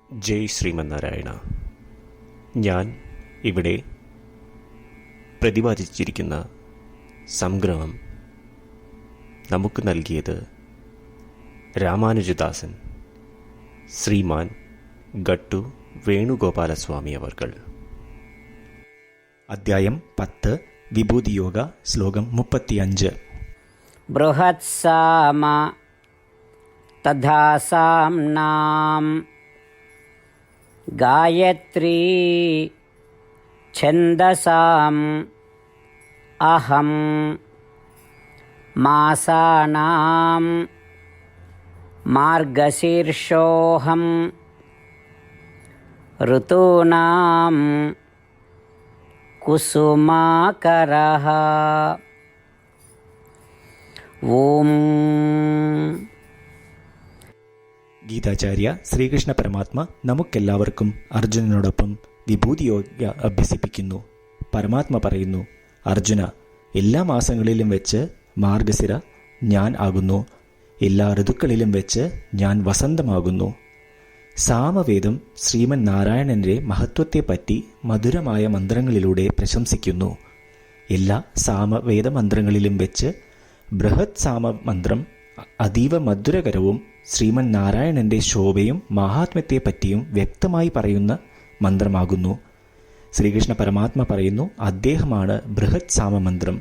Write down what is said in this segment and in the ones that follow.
ജയ് ശ്രീമന്നാരായണ. ഞാൻ ഇവിടെ പ്രതിപാദിച്ചിരിക്കുന്ന സംഗ്രഹം നമുക്ക് നൽകിയത് രാമാനുജദാസൻ ശ്രീമാൻ ഗട്ടു വേണുഗോപാലസ്വാമി അവർകൾ. അധ്യായം 10 വിഭൂതിയോഗ, ശ്ലോകം 35. ബൃഹത്സാമ തഥാ സാംനാം ഗായത്രീ ഛന്ദസാം അഹം മാസാനാം മാർഗശീർഷോഹം ഋതൂനാം കുസുമാകരഃ. ഓം. ഗീതാചാര്യ ശ്രീകൃഷ്ണ പരമാത്മ നമുക്കെല്ലാവർക്കും അർജുനനോടൊപ്പം വിഭൂതിയോഗ അഭ്യസിപ്പിക്കുന്നു. പരമാത്മ പറയുന്നു, അർജുന, എല്ലാ മാസങ്ങളിലും വെച്ച് മാർഗശിര ഞാൻ ആകുന്നു, എല്ലാ ഋതുക്കളിലും വെച്ച് ഞാൻ വസന്തമാകുന്നു. സാമവേദം ശ്രീമൻ നാരായണന്റെ മഹത്വത്തെപ്പറ്റി മധുരമായ മന്ത്രങ്ങളിലൂടെ പ്രശംസിക്കുന്നു. എല്ലാ സാമവേദ മന്ത്രങ്ങളിലും വെച്ച് ബൃഹത് സാമമന്ത്രം അതീവ മധുരകരവും ശ്രീമൻ നാരായണന്റെ ശോഭയും മഹാത്മ്യത്തെപ്പറ്റിയും വ്യക്തമായി പറയുന്ന മന്ത്രമാകുന്നു. ശ്രീകൃഷ്ണ പരമാത്മ പറയുന്നു, അദ്ദേഹമാണ് ബൃഹത് സാമമന്ത്രം.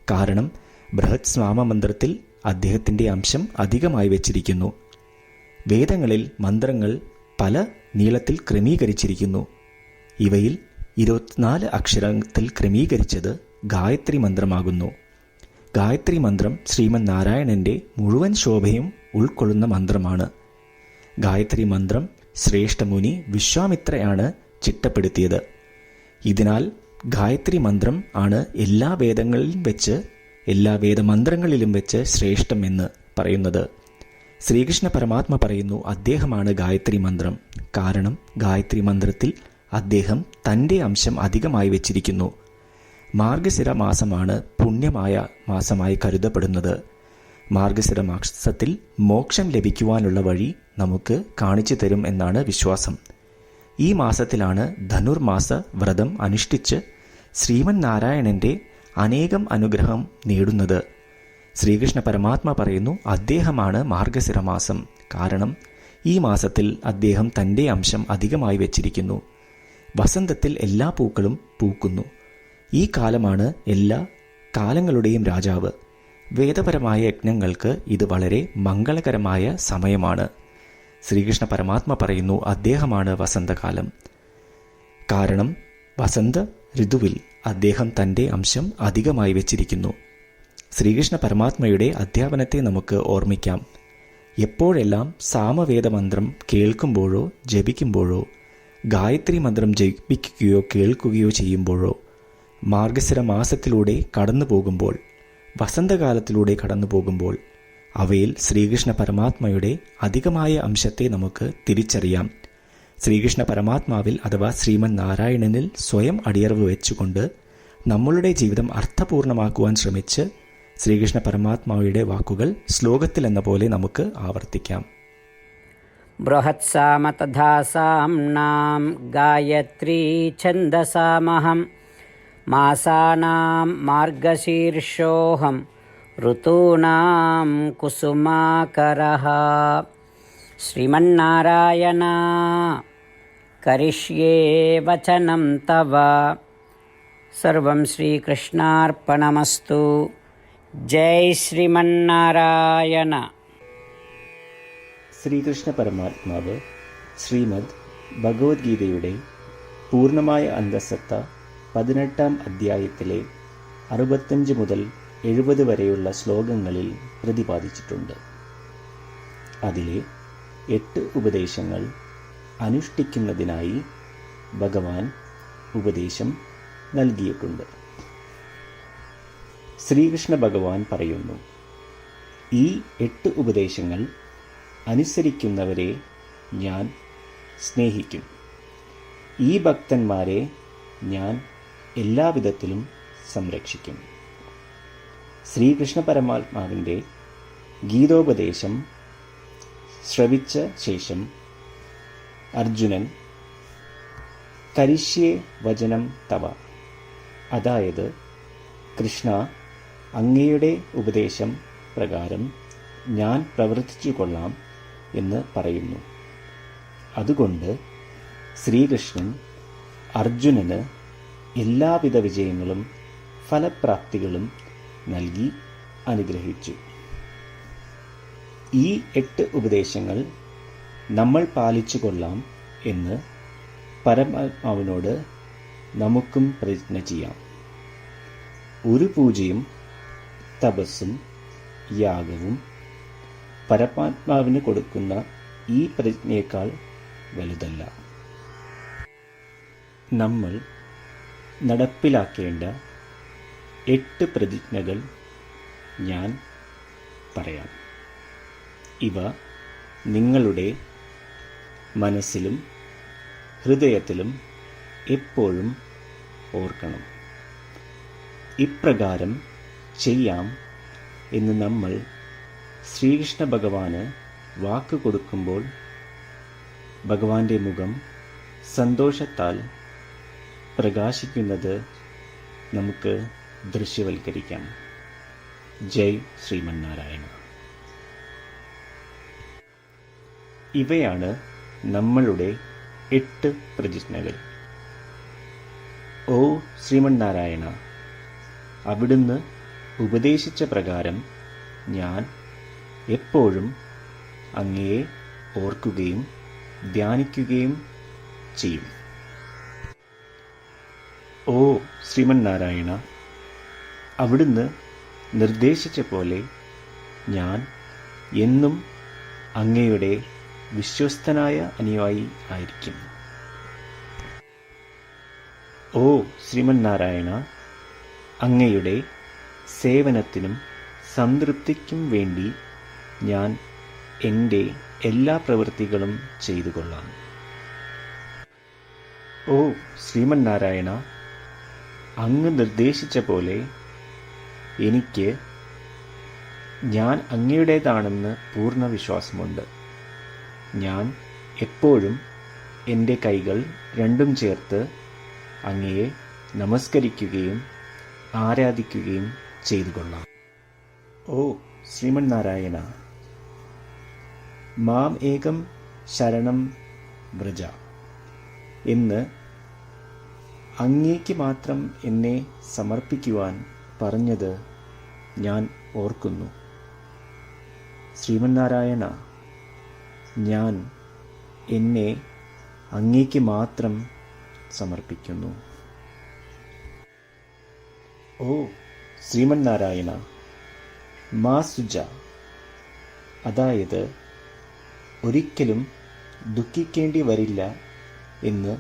കാരണം ബൃഹത് സാമമന്ത്രത്തിൽ അദ്ദേഹത്തിന്റെ അംശം അധികമായി വച്ചിരിക്കുന്നു. വേദങ്ങളിൽ മന്ത്രങ്ങൾ പല നീളത്തിൽ ക്രമീകരിച്ചിരിക്കുന്നു. ഇവയിൽ 24 അക്ഷരത്തിൽ ക്രമീകരിച്ചത് ഗായത്രി മന്ത്രമാകുന്നു. ഗായത്രി മന്ത്രം ശ്രീമൻ നാരായണന്റെ മുഴുവൻ ശോഭയും ഉൾക്കൊള്ളുന്ന മന്ത്രമാണ്. ഗായത്രി മന്ത്രം ശ്രേഷ്ഠമുനി വിശ്വാമിത്രയാണ് ചിട്ടപ്പെടുത്തിയത്. ഇതിനാൽ ഗായത്രി മന്ത്രം ആണ് എല്ലാ വേദങ്ങളിലും വെച്ച്, എല്ലാ വേദമന്ത്രങ്ങളിലും വെച്ച് ശ്രേഷ്ഠം എന്ന് പറയുന്നത്. ശ്രീകൃഷ്ണ പരമാത്മ പറയുന്നു, അദ്ദേഹമാണ് ഗായത്രി മന്ത്രം. കാരണം ഗായത്രി മന്ത്രത്തിൽ അദ്ദേഹം തൻ്റെ അംശം അധികമായി വച്ചിരിക്കുന്നു. മാർഗശിര മാസമാണ് പുണ്യമായ മാസമായി കരുതപ്പെടുന്നത്. മാർഗശിര മാസത്തിൽ മോക്ഷം ലഭിക്കുവാനുള്ള വഴി നമുക്ക് കാണിച്ചു തരും എന്നാണ് വിശ്വാസം. ഈ മാസത്തിലാണ് ധനുർമാസ വ്രതം അനുഷ്ഠിച്ച് ശ്രീമൻ നാരായണന്റെ അനേകം അനുഗ്രഹം നേടുന്നത്. ശ്രീകൃഷ്ണ പരമാത്മ പറയുന്നു, അദ്ദേഹമാണ് മാർഗശിര മാസം. കാരണം ഈ മാസത്തിൽ അദ്ദേഹം തൻ്റെ അംശം അധികമായി വച്ചിരിക്കുന്നു. വസന്തത്തിൽ എല്ലാ പൂക്കളും പൂക്കുന്നു. ഈ കാലമാണ് എല്ലാ കാലങ്ങളുടെയും രാജാവ്. വേദപരമായ യജ്ഞങ്ങൾക്ക് ഇത് വളരെ മംഗളകരമായ സമയമാണ്. ശ്രീകൃഷ്ണ പരമാത്മ പറയുന്നു, അദ്ദേഹമാണ് വസന്തകാലം. കാരണം വസന്ത ഋതുവിൽ അദ്ദേഹം തൻ്റെ അംശം അധികമായി വച്ചിരിക്കുന്നു. ശ്രീകൃഷ്ണ പരമാത്മയുടെ അധ്യാപനത്തെ നമുക്ക് ഓർമ്മിക്കാം. എപ്പോഴെല്ലാം സാമവേദമന്ത്രം കേൾക്കുമ്പോഴോ ജപിക്കുമ്പോഴോ, ഗായത്രി മന്ത്രം ജപിക്കുകയോ കേൾക്കുകയോ ചെയ്യുമ്പോഴോ, മാർഗശിര മാസത്തിലൂടെ കടന്നു പോകുമ്പോൾ, വസന്തകാലത്തിലൂടെ കടന്നു പോകുമ്പോൾ, അവയിൽ ശ്രീകൃഷ്ണ പരമാത്മയുടെ അധികമായ അംശത്തെ നമുക്ക് തിരിച്ചറിയാം. ശ്രീകൃഷ്ണ പരമാത്മാവിൽ അഥവാ ശ്രീമൻ നാരായണനിൽ സ്വയം അടിയറവ് വെച്ചുകൊണ്ട് നമ്മളുടെ ജീവിതം അർത്ഥപൂർണമാക്കുവാൻ ശ്രമിച്ച് ശ്രീകൃഷ്ണ പരമാത്മാവിയുടെ വാക്കുകൾ ശ്ലോകത്തിൽ എന്ന പോലെ നമുക്ക് ആവർത്തിക്കാം. ബൃഹത്സാമ തഥാ സാംനാം ഗായത്രീ ഛന്ദസാമഹം മാസാനാം മാർഗശീർഷോഹം ഋതൂനാം കുസുമാകരഃ. ശ്രീമന്നാരായണ കരിഷ്യേ വചനം തവ. സർവം ശ്രീകൃഷ്ണാർപ്പണമസ്തു. ജയ് ശ്രീമന്നാരായണ. ശ്രീകൃഷ്ണ പരമാത്മാവ് ശ്രീമദ് ഭഗവത്ഗീതയുടെ പൂർണ്ണമായ അന്തസത്ത 18-ാം അധ്യായത്തിലെ 65 മുതൽ 70 വരെയുള്ള ശ്ലോകങ്ങളിൽ പ്രതിപാദിച്ചിട്ടുണ്ട്. അതിലെ 8 ഉപദേശങ്ങൾ അനുഷ്ഠിക്കുന്നതിനായി ഭഗവാൻ ഉപദേശം നൽകിയിട്ടുണ്ട്. ശ്രീകൃഷ്ണ ഭഗവാൻ പറയുന്നു, ഈ 8 ഉപദേശങ്ങൾ അനുസരിക്കുന്നവരെ ഞാൻ സ്നേഹിക്കും. ഈ ഭക്തന്മാരെ ഞാൻ എല്ലാവിധത്തിലും സംരക്ഷിക്കും. ശ്രീകൃഷ്ണ പരമാത്മാവിൻ്റെ ഗീതോപദേശം ശ്രവിച്ച ശേഷം അർജുനൻ കരിഷ്യേ വചനം തവ, അതായത് കൃഷ്ണ, അങ്ങയുടെ ഉപദേശം പ്രകാരം ഞാൻ പ്രവർത്തിച്ചു കൊള്ളാം എന്ന് പറയുന്നു. അതുകൊണ്ട് ശ്രീകൃഷ്ണൻ അർജുനന് എല്ലാവിധ വിജയങ്ങളും ഫലപ്രാപ്തികളും നൽകി അനുഗ്രഹിച്ചു. ഈ 8 ഉപദേശങ്ങൾ നമ്മൾ പാലിച്ചു കൊള്ളാം എന്ന് പരമാത്മാവിനോട് നമുക്കും പ്രതിജ്ഞ ചെയ്യാം. ഒരു പൂജയും തപസ്സും യാഗവും പരമാത്മാവിന് കൊടുക്കുന്ന ഈ പ്രതിജ്ഞയേക്കാൾ വലുതല്ല. നമ്മൾ നടപ്പിലാക്കേണ്ട 8 പ്രതിജ്ഞകൾ ഞാൻ പറയാം. ഇവ നിങ്ങളുടെ മനസ്സിലും ഹൃദയത്തിലും എപ്പോഴും ഓർക്കണം. ഇപ്രകാരം ചെയ്യാം എന്ന് നമ്മൾ ശ്രീകൃഷ്ണ ഭഗവാന് വാക്ക് കൊടുക്കുമ്പോൾ ഭഗവാന്റെ മുഖം സന്തോഷത്താൽ പ്രകാശിക്കുന്നത് നമുക്ക് ദൃശ്യവൽക്കരിക്കാം. ജയ് ശ്രീമന്നാരായണ. ഇവയാണ് നമ്മളുടെ 8 പ്രതിജ്ഞകൾ. ഓ ശ്രീമന്നാരായണ, അവിടുന്ന് ഉപദേശിച്ച പ്രകാരം ഞാൻ എപ്പോഴും അങ്ങയെ ഓർക്കുകയും ധ്യാനിക്കുകയും ചെയ്യും. ഓ ശ്രീമന്നാരായണ, അവിടുന്ന് നിർദ്ദേശിച്ച പോലെ ഞാൻ എന്നും അങ്ങയുടെ വിശ്വസ്തനായ അനുയായി ആയിരിക്കും. ഓ ശ്രീമന്നാരായണ, അങ്ങയുടെ സേവനത്തിനും സംതൃപ്തിക്കും വേണ്ടി ഞാൻ എൻ്റെ എല്ലാ പ്രവൃത്തികളും ചെയ്തു കൊള്ളാം. ഓ ശ്രീമന്നാരായണ, അങ്ങ് നിർദ്ദേശിച്ച പോലെ എനിക്ക് ഞാൻ അങ്ങയുടേതാണെന്ന് പൂർണ്ണ വിശ്വാസമുണ്ട്. ഞാൻ എപ്പോഴും എൻ്റെ കൈകൾ രണ്ടും ചേർത്ത് അങ്ങയെ നമസ്കരിക്കുകയും ആരാധിക്കുകയും ചെയ്തു കൊള്ളാം. ഓ ശ്രീമന്നാരായണ, മാം ഏകം ശരണം വ്രജ എന്ന് അങ്ങേക്ക് മാത്രം എന്നെ സമർപ്പിക്കുവാൻ പറഞ്ഞത് ഞാൻ ഓർക്കുന്നു. ശ്രീമന്നാരായണ, ഞാൻ എന്നെ അങ്ങേക്ക് മാത്രം സമർപ്പിക്കുന്നു. ഓ ശ്രീമന്നാരായണ, മാ സുജ, അതായത് ഒരിക്കലും ദുഃഖിക്കേണ്ടി വരില്ല എന്ന്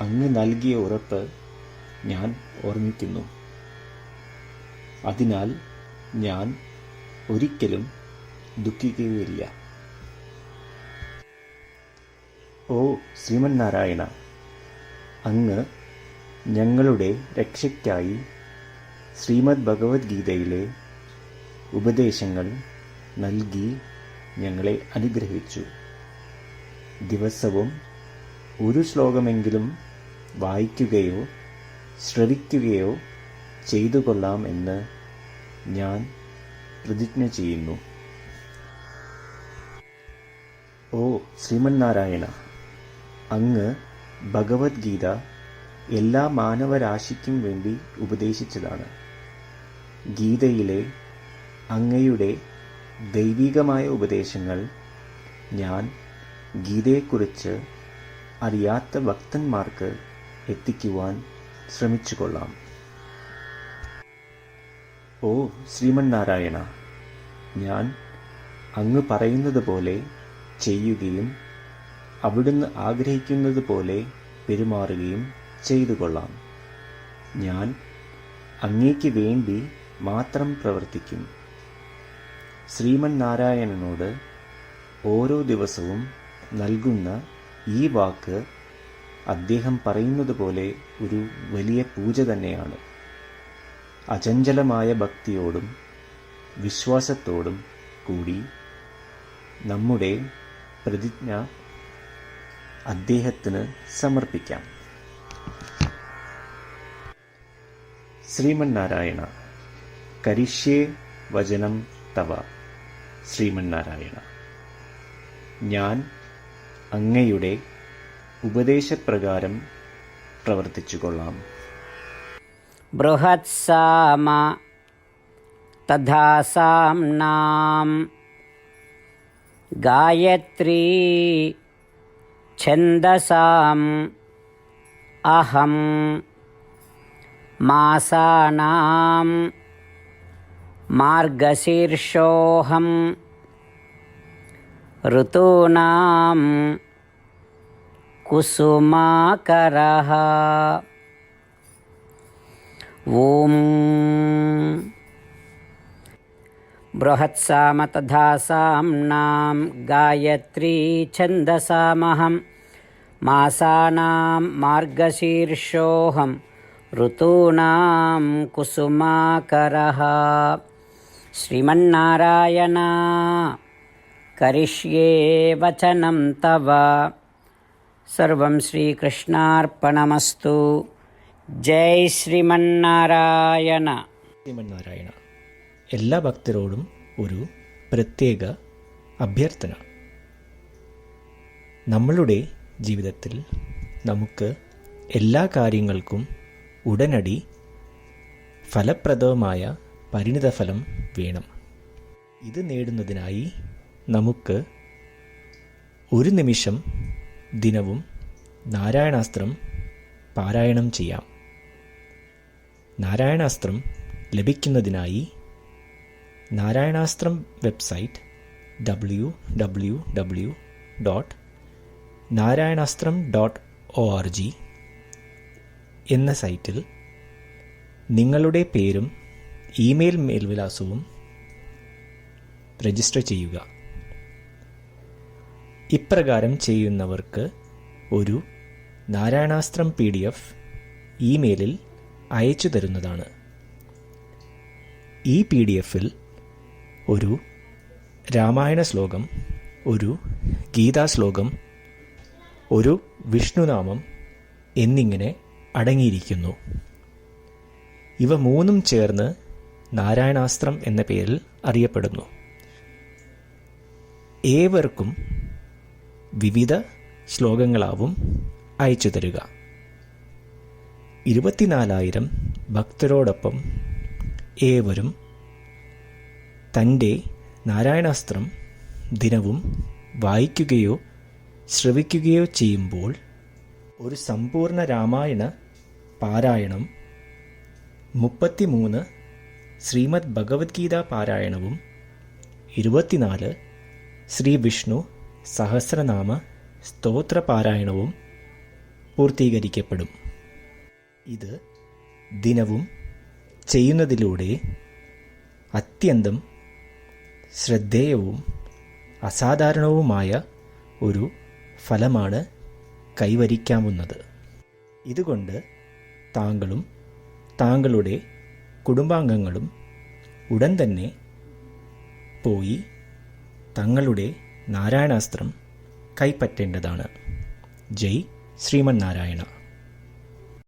അങ്ങ് നൽകിയ ഉറപ്പ് ഞാൻ ഓർമ്മിക്കുന്നു. അതിനാൽ ഞാൻ ഒരിക്കലും ദുഃഖിക്കുകയില്ല. ഓ ശ്രീമന്നാരായണ, അങ്ങ് ഞങ്ങളുടെ രക്ഷയ്ക്കായി ശ്രീമദ് ഭഗവത്ഗീതയിലെ ഉപദേശങ്ങൾ നൽകി ഞങ്ങളെ അനുഗ്രഹിച്ചു. ദിവസവും ഒരു ശ്ലോകമെങ്കിലും വായിക്കുകയോ ശ്രവിക്കുകയോ ചെയ്തു കൊള്ളാം എന്ന് ഞാൻ പ്രതിജ്ഞ ചെയ്യുന്നു. ഓ ശ്രീമന്നാരായണ, അങ്ങ് ഭഗവത്ഗീത എല്ലാ മാനവരാശിക്കും വേണ്ടി ഉപദേശിച്ചതാണ്. ഗീതയിലെ അങ്ങയുടെ ദൈവികമായ ഉപദേശങ്ങൾ ഞാൻ ഗീതയെക്കുറിച്ച് അറിയാത്ത ഭക്തന്മാർക്ക് എത്തിക്കുവാൻ ശ്രമിച്ചുകൊള്ളാം. ഓ ശ്രീമന്നാരായണ, ഞാൻ അങ്ങ് പറയുന്നത് പോലെ ചെയ്യുകയും അവിടുന്ന് ആഗ്രഹിക്കുന്നത് പോലെ പെരുമാറുകയും ചെയ്തു കൊള്ളാം. ഞാൻ അങ്ങേക്ക് വേണ്ടി മാത്രം പ്രവർത്തിക്കും. ശ്രീമന്നാരായണനോട് ഓരോ ദിവസവും നൽകുന്ന ഈ വാക്ക് അദ്ദേഹം പറയുന്നത് പോലെ ഒരു വലിയ പൂജ തന്നെയാണ്. അചഞ്ചലമായ ഭക്തിയോടും വിശ്വാസത്തോടും കൂടി നമ്മുടെ പ്രതിജ്ഞ അദ്ദേഹത്തിന് സമർപ്പിക്കാം. ശ്രീമന്നാരായണ. കരിഷ്യേ വചനം തവ. ശ്രീമന്നാരായണ, ഞാൻ അങ്ങയുടെ ഉപദേശപ്രകാരം പ്രവർത്തിച്ചുകൊള്ളാം. ബൃഹത്സാമ തഥാ സാംനാം ഗായത്രീ ഛന്ദസാം അഹം മാസാനാം മാർഗശീർഷോഹം ഋതൂനാം കുസുമാകരഃ. ഓം ബൃഹത്സാമ തഥാ സാംനാം ഗായത്രീ ഛന്ദസാമഹം മാസാനാം മാർഗശീർഷോഹം ഋതൂനാം കുസുമാകരഃ. ശ്രീമന്നാരായണ, കരിഷ്യേ വചനം തവ. സർവം ശ്രീകൃഷ്ണാർപ്പണമസ്തു. ജയ് ശ്രീമന്നാരായണ. ശ്രീമന്നാരായണ. എല്ലാ ഭക്തരോടും ഒരു പ്രത്യേക അഭ്യർത്ഥന. നമ്മളുടെ ജീവിതത്തിൽ നമുക്ക് എല്ലാ കാര്യങ്ങൾക്കും ഉടനടി ഫലപ്രദമായ പരിണിതഫലം വേണം. ഇത് നേടുന്നതിനായി നമുക്ക് ഒരു നിമിഷം ദിനവും നാരായണാസ്ത്രം പാരായണം ചെയ്യാം. നാരായണാസ്ത്രം ലഭിക്കുന്നതിനായി നാരായണാസ്ത്രം വെബ്സൈറ്റ് www.narayanaastram.org എന്ന സൈറ്റിൽ നിങ്ങളുടെ പേരും ഇമെയിൽ മേൽവിലാസവും രജിസ്റ്റർ ചെയ്യുക. ഇപ്രകാരം ചെയ്യുന്നവർക്ക് ഒരു നാരായണാസ്ത്രം PDF ഇമെയിലിൽ അയച്ചു തരുന്നതാണ്. ഈ PDF-ൽ ഒരു രാമായണ ശ്ലോകം, ഒരു ഗീതാശ്ലോകം, ഒരു വിഷ്ണുനാമം എന്നിങ്ങനെ അടങ്ങിയിരിക്കുന്നു. ഇവ മൂന്നും ചേർന്ന് നാരായണാസ്ത്രം എന്ന പേരിൽ അറിയപ്പെടുന്നു. ഏവർക്കും വിവിധ ശ്ലോകങ്ങളാവും അയച്ചു തരിക. 24,000 ഭക്തരോടൊപ്പം ഏവരും തൻ്റെ നാരായണാസ്ത്രം ദിനവും വായിക്കുകയോ ശ്രവിക്കുകയോ ചെയ്യുമ്പോൾ ഒരു സമ്പൂർണ്ണ രാമായണ പാരായണം, 33 ശ്രീമദ് ഭഗവത്ഗീത പാരായണവും 24 ശ്രീ വിഷ്ണു സഹസ്രനാമ സ്തോത്ര പാരായണവും പൂർത്തീകരിക്കപ്പെടും. ഇത് ദിനവും ചെയ്യുന്നതിലൂടെ അത്യന്തം ശ്രദ്ധേയവും അസാധാരണവുമായ ഒരു ഫലമാണ് കൈവരിക്കാവുന്നത്. ഇതുകൊണ്ട് താങ്കളും താങ്കളുടെ കുടുംബാംഗങ്ങളും ഉടൻ തന്നെ പോയി തങ്ങളുടെ നാരായണാസ്ത്രം കൈപ്പറ്റേണ്ടതാണ്. ജയ് ശ്രീമന്നാരായണ.